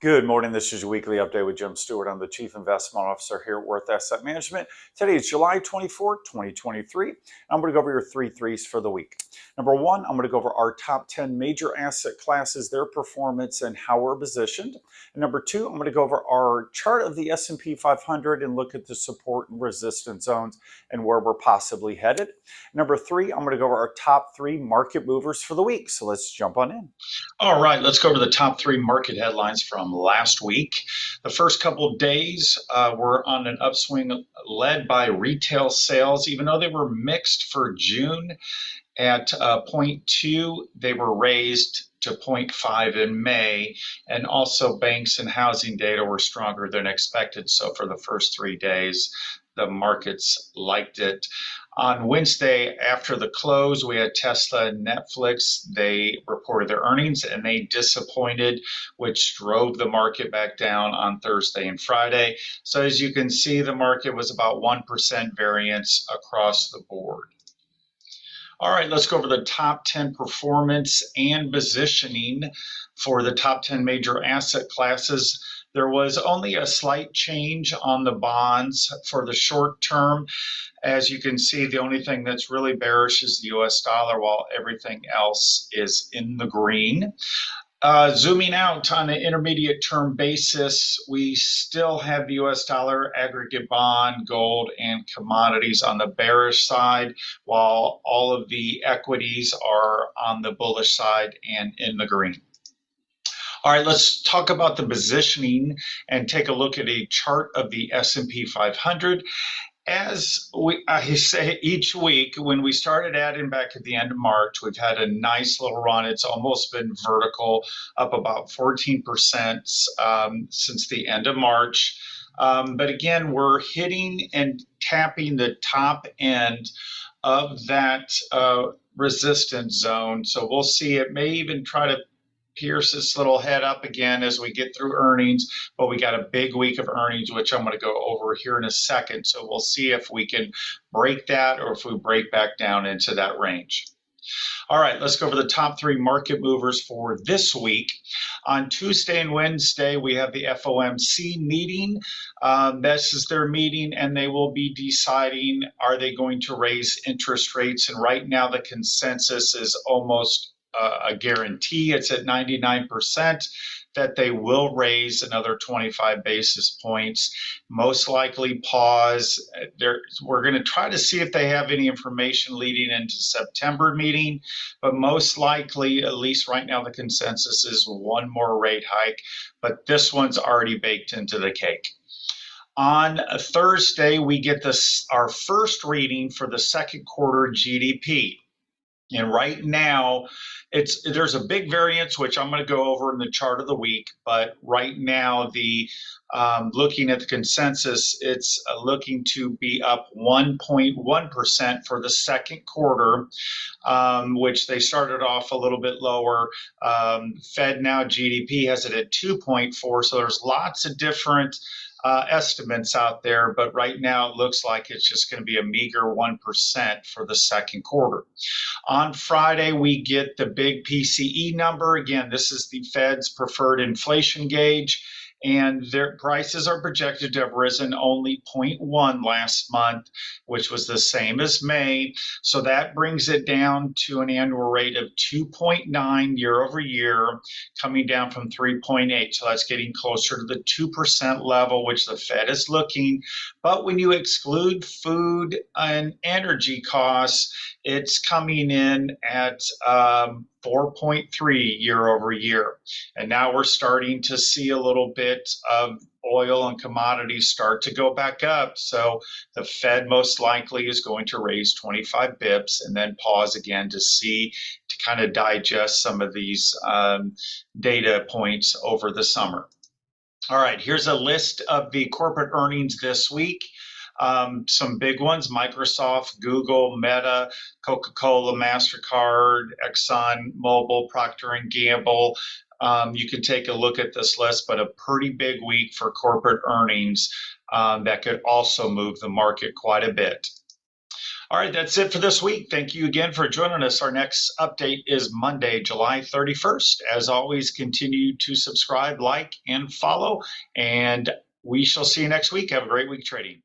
Good morning. This is your weekly update with Jim Stewart. I'm the Chief Investment Officer here at Worth Asset Management. Today is July 24th, 2023. I'm going to go over your three threes for the week. Number one, I'm going to go over our top 10 major asset classes, their performance, and how we're positioned. And number two, I'm going to go over our chart of the S&P 500 and look at the support and resistance zones and where we're possibly headed. Number three, I'm going to go over our top three market movers for the week. So let's jump on in. All right, let's go over the top three market headlines from last week. The first couple of days were on an upswing led by retail sales, even though they were mixed for June at 0.2, they were raised to 0.5 in May, and also banks and housing data were stronger than expected. So for the first 3 days, the markets liked it. On Wednesday, after the close, we had Tesla and Netflix. They reported their earnings and they disappointed, which drove the market back down on Thursday and Friday. So as you can see, the market was about 1% variance across the board. All right, let's go over the top 10 performance and positioning for the top 10 major asset classes. There was only a slight change on the bonds for the short term. As you can see, the only thing that's really bearish is the US dollar, while everything else is in the green. Zooming out on an intermediate term basis, we still have the US dollar, aggregate bond, gold, and commodities on the bearish side, while all of the equities are on the bullish side and in the green. All right, let's talk about the positioning and take a look at a chart of the S&P 500. As I say each week, when we started adding back at the end of March, we've had a nice little run. It's almost been vertical, up about 14% since the end of March. But again, we're hitting and tapping the top end of that resistance zone. So we'll see. It may even try to pierce this little head up again as we get through earnings, but we got a big week of earnings, which I'm going to go over here in a second. So we'll see if we can break that or if we break back down into that range. All right, let's go over the top three market movers for this week. On Tuesday and Wednesday, we have the FOMC meeting. This is their meeting, and they will be deciding, are they going to raise interest rates? And right now, the consensus is almost a guarantee. It's at 99% that they will raise another 25 basis points, most likely pause. We're going to try to see if they have any information leading into September meeting, but most likely, at least right now, the consensus is one more rate hike, but this one's already baked into the cake. On Thursday, we get our first reading for the second quarter GDP. And right now, there's a big variance, which I'm going to go over in the chart of the week. But right now, looking at the consensus, it's looking to be up 1.1% for the second quarter, which they started off a little bit lower. Fed now GDP has it at 2.4, so there's lots of different estimates out there, but right now it looks like it's just going to be a meager 1% for the second quarter. On Friday, we get the big PCE number. Again, this is the Fed's preferred inflation gauge, and their prices are projected to have risen only 0.1 last month, which was the same as May. So that brings it down to an annual rate of 2.9 year over year, coming down from 3.8. So that's getting closer to the 2% level, which the Fed is looking. But when you exclude food and energy costs, it's coming in at 4.3 year over year. And now we're starting to see a little bit of oil and commodities start to go back up. So the Fed most likely is going to raise 25 bips and then pause again to kind of digest some of these data points over the summer. All right, here's a list of the corporate earnings this week. Some big ones: Microsoft, Google, Meta, Coca-Cola, MasterCard, Exxon Mobil, Procter & Gamble. You can take a look at this list, but a pretty big week for corporate earnings that could also move the market quite a bit. All right, that's it for this week. Thank you again for joining us. Our next update is Monday, July 31st. As always, continue to subscribe, like, and follow, and we shall see you next week. Have a great week trading.